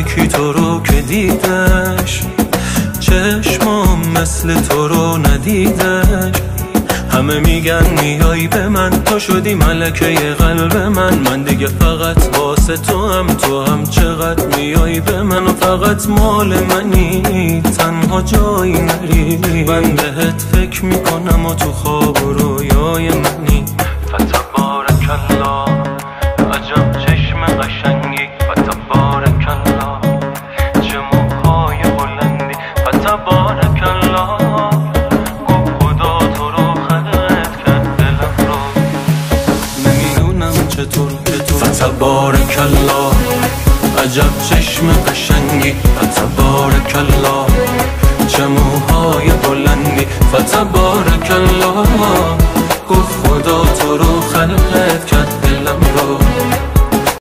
یکی تو رو که دیدش، چشمام مثل تو رو ندیدش. همه میگن میای به من، تو شدی ملکه قلب من دیگه فقط واسه تو هم چقدر میای به من و فقط مال منی، تنها جایی نری. من بهت فکر میکنم و تو خواب و رویای منی. فتبارک الله عجب چشم قشنگی، فتبارک الله چه موهای بلندی، فتبارک الله فتبارک الله عجب چشم قشنگی، فتبارک الله چه موهای بلندی، فتبارک الله گفت خدا تو رو خلقت کرد دلم رو.